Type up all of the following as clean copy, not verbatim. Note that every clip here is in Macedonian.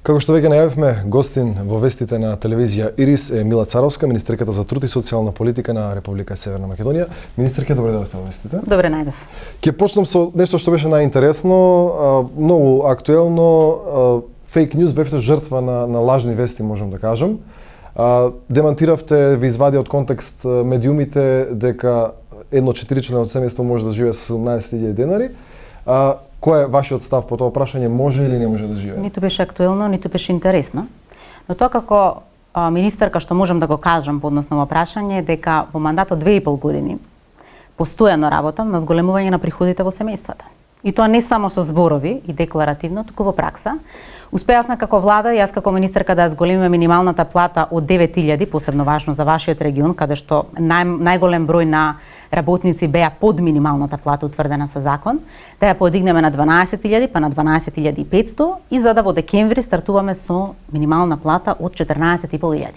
Како што веќе најавивме, гостин во вестите на телевизија Ирис е Мила Царовска, министерката за труд и социјална политика на Република Северна Македонија. Министерка, добре дојдовте во вестите. Добре најдов. Ќе почнам со нешто што беше најинтересно, многу актуелно. Фейк ньюс, бевте жртва на лажни вести, можам да кажам. Демантиравте, ви извади од контекст медиумите дека едно 4-члено семејство може да живее со 17.000 денари. Кој е вашиот став по тоа прашање, може или не може да живее? Ниту беше актуелно, ниту беше интересно. Но тоа како министерка што можам да го кажам по однос на ова прашање е дека во мандатот 2,5 години постојано работам на зголемување на приходите во семејствата. И тоа не само со зборови и декларативно, туку во пракса. Успеавме како влада и јас како министерка да зголемиме минималната плата од 9.000, посебно важно за вашиот регион, каде што најголем број на работници беа под минималната плата утврдена со закон, да ја подигнеме на 12.000, па на 12.500 и за да во декември стартуваме со минимална плата од 14.500.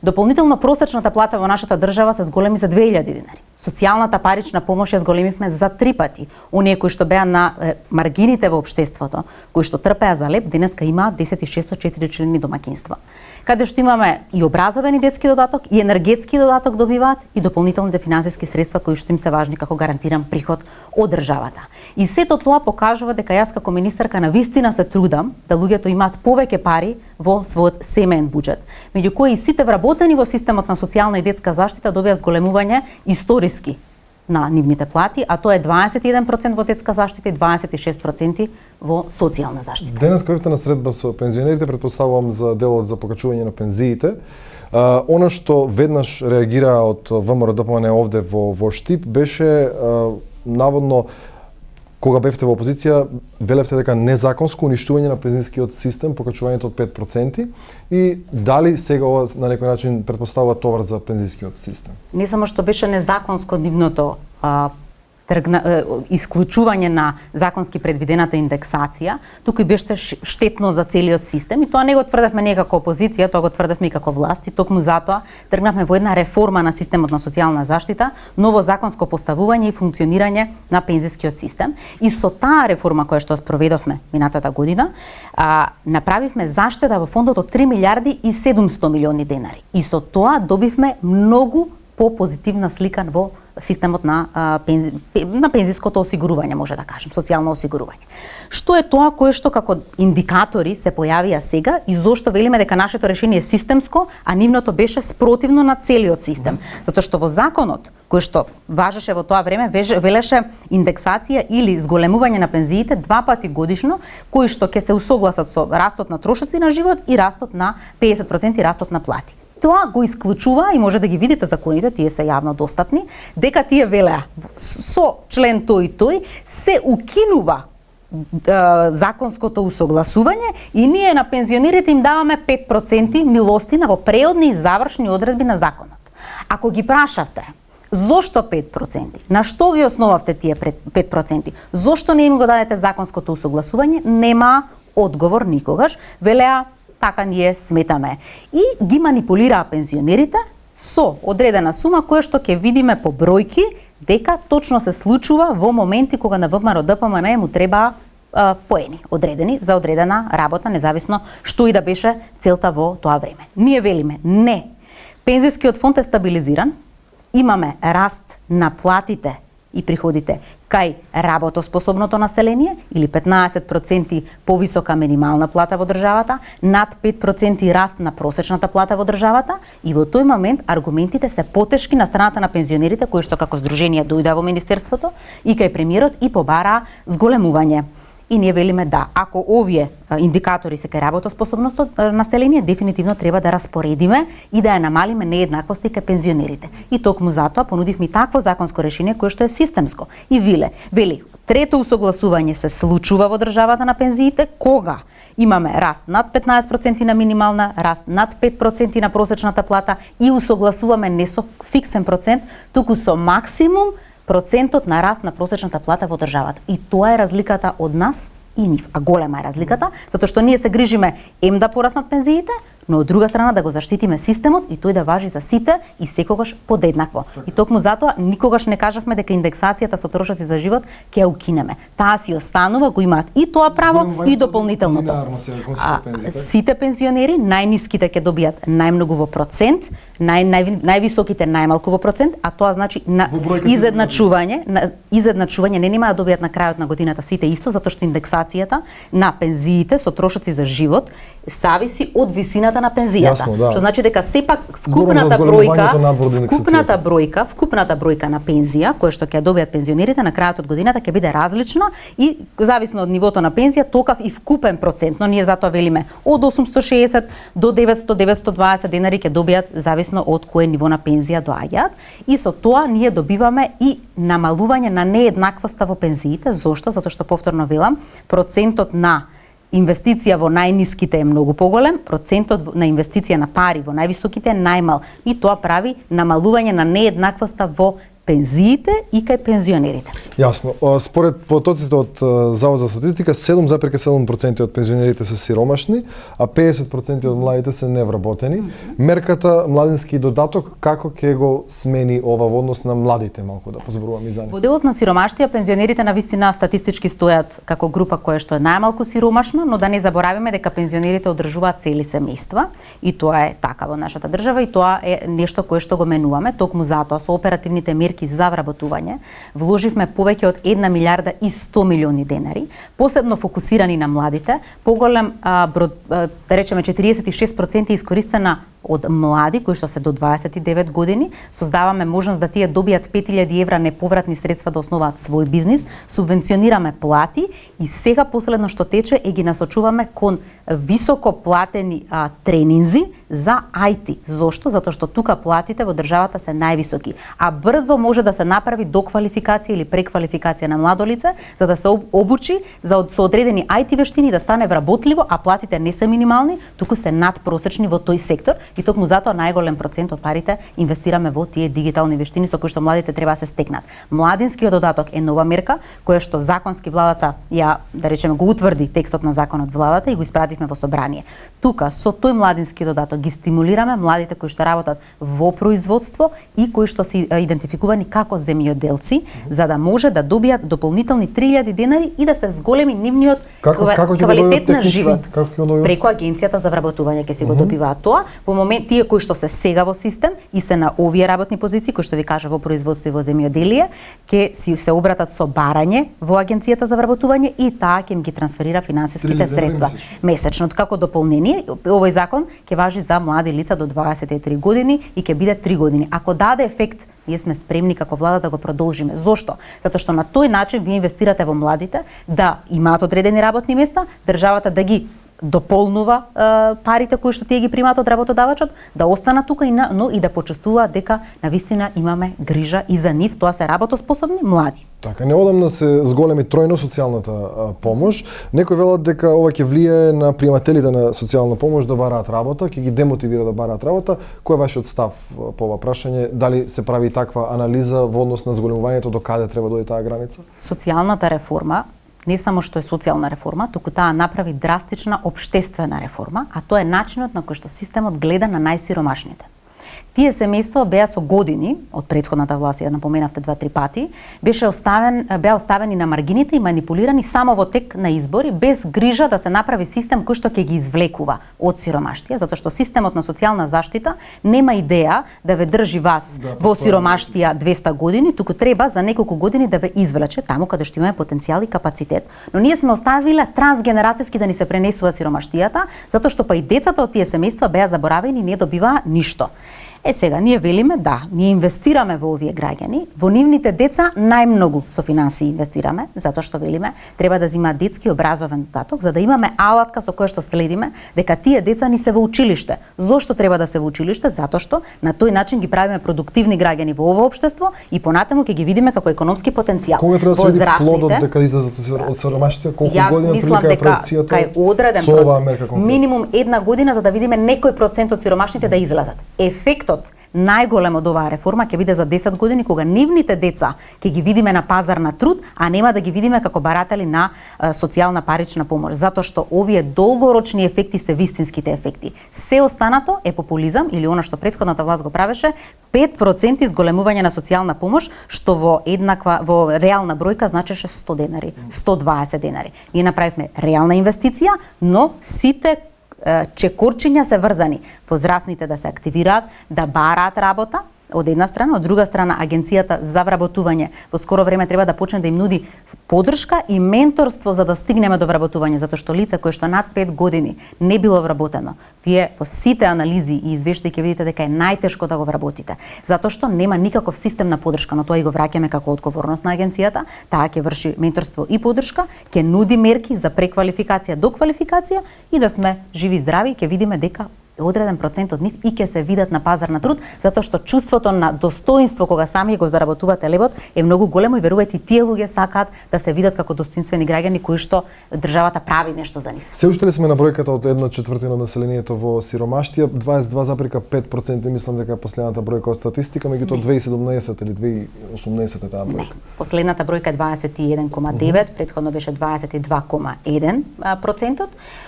Дополнително просечната плата во нашата држава се зголеми за 2.000 динари. Социјалната парична помош ја зголемивме за 3 пати. Оние кои што беа на маргините во општеството, кои што трпеа за леп, денеска имаат 10.604 члени домаќинства. Каде што имаме и образовен детски додаток, и енергетски додаток добиваат, и дополнителните финансиски средства кои што им се важни како гарантиран приход од државата. И сето тоа покажува дека јас како министерка навистина се трудам да луѓето имаат повеќе пари во својот семеен буџет, меѓу кои и сите вработени во системот на социјална и детска заштита добија зголемување историски на нивните плати, а тоа е 21% во детска заштита и 26% во социјална заштита. Денес кога бевте на средба со пензионерите, претпоставувам за делот за покачување на пензиите, она што веднаш реагира од ВМРО-ДПМН овде во Штип беше наводно кога бевте во опозиција, велевте дека незаконско уништување на пензискиот систем, покачувањето од 5%, и дали сега ова на некој начин претпоставува товар за пензискиот систем? Не само што беше незаконско нивното исклучување на законски предвидената индексација, туку и беше штетно за целиот систем, и тоа не го тврдевме ние како опозиција, тоа го тврдевме и како власт, и токму затоа тргнавме во една реформа на системот на социјална заштита, ново законско поставување и функционирање на пензискиот систем. И со таа реформа која што спроведовме минатата година, направивме заштеда во фондот од 3 милиарди и 700 милиони денари. И со тоа добивме многу по-позитивна слика во системот на пензиското осигурување, може да кажем, социјално осигурување. Што е тоа кое што како индикатори се појавија сега и зошто велиме дека нашето решение е системско, а нивното беше спротивно на целиот систем? Затоа што во законот, кој што важеше во тоа време, велеше индексација или зголемување на пензиите 2 пати годишно, кои што ќе се усогласат со растот на трошоци на живот и растот на 50% растот на плати. Тоа го исклучува и може да ги видите законите, тие се јавно достапни, дека тие велеа со член тој и тој се укинува законското усогласување и ние на пензионерите им даваме 5% милостина во преодни и завршни одредби на законот. Ако ги прашавте зошто 5%, на што ги основавте тие 5%, зошто не им го дадете законското усогласување, нема одговор никогаш, велеа така ние сметаме. И ги манипулираа пензионерите со одредена сума која што ќе видиме по бројки дека точно се случува во моменти кога на ВМРО-ДПМН му треба поени одредени за одредена работа, независно што и да беше целта во тоа време. Ние велиме не. Пензискиот фонд е стабилизиран, имаме раст на платите и приходите кај работоспособното население или 15% повисока минимална плата во државата, над 5% раст на просечната плата во државата, и во тој момент аргументите се потешки на страната на пензионерите кои што како здружение дојдоа во министерството и кај премиерот и побараа зголемување. И ние велиме да, ако овие индикатори се кај работоспособност население, дефинитивно треба да распоредиме и да ја намалиме нееднаквости кај пензионерите. И токму затоа понудивме и такво законско решение кое што е системско. И вели, трето усогласување се случува во државата на пензиите кога имаме раст над 15% на минимална, раст над 5% на просечната плата и усогласуваме не со фиксен процент, туку со максимум процентот на раст на просечната плата во државата. И тоа е разликата од нас и нив. А голема е разликата, затоа што ние се грижиме да пораснат пензиите, но од друга страна да го заштитиме системот и тој да важи за сите и секогаш подеднакво. И токму затоа никогаш не кажавме дека индексацијата со трошоци за живот ќе ја укинеме. Таа си останува, го имаат и тоа право и дополнителното. Сите пензионери, најниските ќе добијат најмногу во процент, највисоките најмалку во процент, а тоа значи изедначување не нема да добијат на крајот на годината сите исто, затоа што индексацијата на пензиите со трошоци за живот зависи од висината на пензијата. Јасно, да. Што значи дека сепак вкупната бројка на пензија која што ќе добијат пензионерите на крајот од годината ќе биде различна и зависно од нивото на пензија, токав и вкупен процент, но ние затоа велиме од 860 до 900-920 денари ќе добијат зависно од кое ниво на пензија доаѓаат, и со тоа ние добиваме и намалување на нееднаквоста во пензиите. Зошто? Затоа што повторно велам, процентот на инвестиција во најниските е многу поголем, процентот на инвестиција на пари во највисоките е најмал, и тоа прави намалување на нееднаквоста во пензиите и кај пензионерите. Јасно. Според потоците од Завод за статистика, 7,7% од пензионерите се сиромашни, а 50% од младите се невработени. Мерката младински додаток како ќе го смени ова во однос на младите, малку да позборуваме и за нив? Во делот на сиромаштија, пензионерите навистина статистички стојат како група која што е најмалку сиромашна, но да не заборавиме дека пензионерите одржуваат цели семејства, и тоа е така во нашата држава, и тоа е нешто кое што го менуваме. Токму затоа со оперативните мерки за вработување вложивме повеќе од 1 милиарда и 100 милиони денари, посебно фокусирани на младите. Поголем да речеме 46% искористена од млади кои што се до 29 години. Создаваме можност да тие добијат 5000 евра неповратни средства да основаат свој бизнис, субвенционираме плати и сега последно што тече е ги насочуваме кон високо платени тренинзи за IT. Зошто? Затоа што тука платите во државата се највисоки, а брзо може да се направи доквалификација или преквалификација на младо лице за да се обучи со одредени IT вештини да стане вработливо, а платите не се минимални, туку се надпросечни во тој сектор. И токму затоа најголем процент од парите инвестираме во тие дигитални вештини со кои што младите треба да се стекнат. Младинскиот додаток е нова мерка која што законски владата ја, да речеме, го утврди текстот на законот владата и го испративме во собрание. Тука со тој младински додаток ги стимулираме младите кои што работат во производство и кои што се идентификувани како земјоделци, за да може да добијат дополнителни 3000 денари и да се зголеми нивниот квалитет на живот. Преку Агенцијата за вработување ќе си го добиваат тоа. Во момент тие кои што се сега во систем и се на овие работни позиции кои што ви кажа во производство и во земјоделие, ќе си се обратат со барање во Агенцијата за вработување и таа ќе им ги трансферира финансиските средства месечно. Како дополнение, овој закон ќе важи за млади лица до 23 години и ќе биде 3 години. Ако даде ефект, ние сме спремни како влада да го продолжиме. Зошто? Затоа што на тој начин вие инвестирате во младите да имаат одредени работни места, државата да ги дополнува парите кои што тие ги примаат од работодавачот, да останат тука но и да почувствуваат дека навистина имаме грижа и за нив, тоа се работоспособни млади. Така, неодамна се зголеми тројно социјалната помош. Некои велат дека ова ќе влие на примателите на социјална помош да бараат работа, ќе ги демотивира да бараат работа. Кој е вашиот став по ова прашање? Дали се прави таква анализа во однос на зголемувањето, до каде треба да оди таа граница? Социјалната реформа не само што е социјална реформа, туку таа направи драстична општествена реформа, а тоа е начинот на кој што системот гледа на најсиромашните. Тие семејства беа со години, од претходната власт, ја напоменавте 2-3 пати, беа оставени на маргините и манипулирани само во тек на избори, без грижа да се направи систем кој што ќе ги извлекува од сиромаштија, затоа што системот на социјална заштита нема идеја да ве држи вас во сиромаштија 200 години, туку треба за неколку години да ве извлече таму каде што имаме потенцијал и капацитет. Но ние сме оставиле трансгенерацијски да ни се пренесува сиромаштијата, затоа што па и децата од тие семејства беа заборавени и не добиваа ништо. Сега, ние велиме, да, ние инвестираме во овие граѓани, во нивните деца најмногу со финансии инвестираме, затоа што велиме, треба да зимаат детски образовен додаток, за да имаме алатка со која што следиме дека тие деца ни се во училиште. Зошто треба да се во училиште? Затоа што на тој начин ги правиме продуктивни граѓани во ова општество и понатаму ќе ги видиме како економски потенцијал. Кога треба да се види плодот дека излезат од сиромаштија? Колку години прилика е проекцијата? Кај одреден процент, минимум 1 година за да видиме некој процент од сиромашните да излезат. Ефектот најголем од оваа реформа ќе биде за 10 години, кога нивните деца ќе ги видиме на пазар на труд, а нема да ги видиме како баратели на социјална парична помош, затоа што овие долгорочни ефекти се вистинските ефекти. Се останато е популизам или она што претходната власт го правеше, 5% изголемување на социјална помош, што во реална бројка значеше 100 денари, 120 денари. Ние направивме реална инвестиција, но сите чекорчиња се врзани. Возрастните да се активираат, да бараат работа, од една страна, од друга страна агенцијата за вработување во скоро време треба да почне да им нуди поддршка и менторство за да стигнеме до вработување, затоа што лице кое што над 5 години не било вработено, вие во сите анализи и извештаи ќе видите дека е најтешко да го вработите, затоа што нема никаков систем на поддршка, но тоа и го враќаме како одговорност на агенцијата, таа ќе врши менторство и поддршка, ќе нуди мерки за преквалификација, доквалификација и да сме живи и здрави, ќе видиме дека одреден процент од нив и ќе се видат на пазар на труд, затоа што чувството на достоинство кога сами го заработувате лебот е многу големо и верувајте, тие луѓе сакаат да се видат како достоинствени граѓани кои што државата прави нешто за нив. Се уште ли сме на бројката од 1/4 од населението во сиромаштија, 22,5% мислам дека е последната бројка од статистика, меѓутоа 2017 или 2018 е таа бројка. Не. Последната бројка е 21,9, претходно беше 22,1%.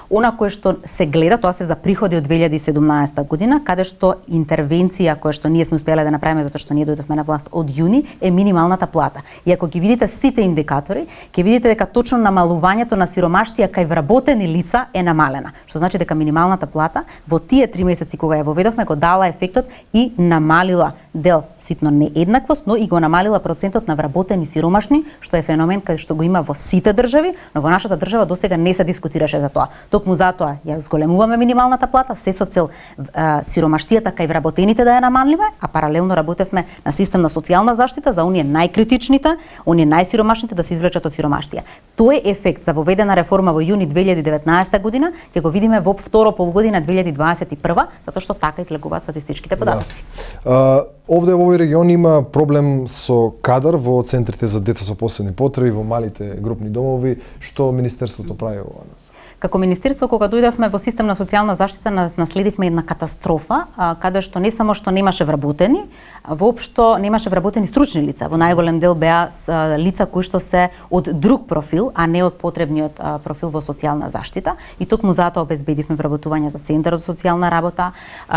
Она кое што се гледа, тоа се за приходи од 2017 година, каде што интервенција која што ние сме успеле да направиме затоа што ние дојдовме на власт од јуни е минималната плата. И ако ги видите сите индикатори, ќе видите дека точно намалувањето на сиромаштија кај вработени лица е намалена, што значи дека минималната плата во тие 3 месеци кога ја воведовме го дала ефектот и намалила дел ситно нееднаквост, но и го намалила процентот на вработени сиромашни, што е феномен кај што го има во сите држави, но во нашата држава досега не се дискутираше за тоа. Токму затоа ја зголемуваме минималната плата, се со цел сиромаштијата кај вработените да ја намалиме, а паралелно работевме на систем на социјална заштита за оние најкритичните, оние најсиромашните да се извлечат од сиромаштија. Тој ефект за воведена реформа во јуни 2019 година ќе го видиме во второ полугодина 2021, затоа што така излегуваат статистичките податоци. Овде во овој регион има проблем со кадар во центрите за деца со посебни потреби, во малите групни домови, што министерството прави во нас? Како министерство, кога дојдовме во систем на социјална заштита, наследивме една катастрофа, каде што не само што немаше вработени, воопшто немаше вработени стручни лица. Во најголем дел беа лица кои што се од друг профил, а не од потребниот профил во социјална заштита. И токму затоа обезбедивме вработување за Центарот за социјална работа,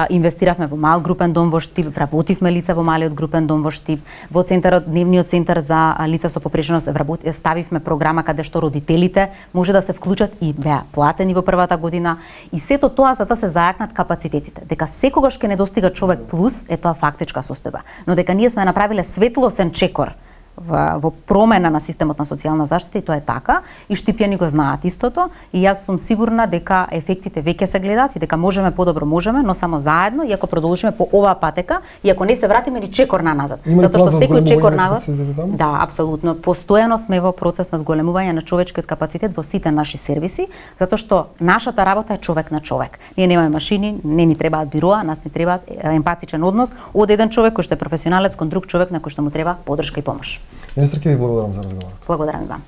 инвестиравме во мал групен дом во Штип, вработивме лица во малиот групен дом во Штип, во центарот, дневниот центар за лица со попреченост, ставивме програма каде што родителите може да се вклучат и беа платени во првата година, и сето тоа за да се зајакнат капацитетите. Дека секогаш ќе недостига човек плюс е тоа фактичка состојба, но дека ние сме направиле светлосен чекор во промена на системот на социјална заштита и тоа е така, и Штипјани го знаат истото, и јас сум сигурна дека ефектите веќе се гледаат и дека можеме подобро, но само заедно и ако продолжиме по оваа патека и ако не се вратиме ни чекор наназад. Затоа што секој чекор назад, да, апсолутно, постојано сме во процес на зголемување на човечкиот капацитет во сите наши сервиси, затоа што нашата работа е човек на човек. Ние немаме машини, не ни требаат бироа, нас ни треба емпатичен однос од еден човек кој што е професионалец кон друг човек на кој што му треба поддршка и помош. Министерке, ви благодарам за разговорот. Благодарам и вам.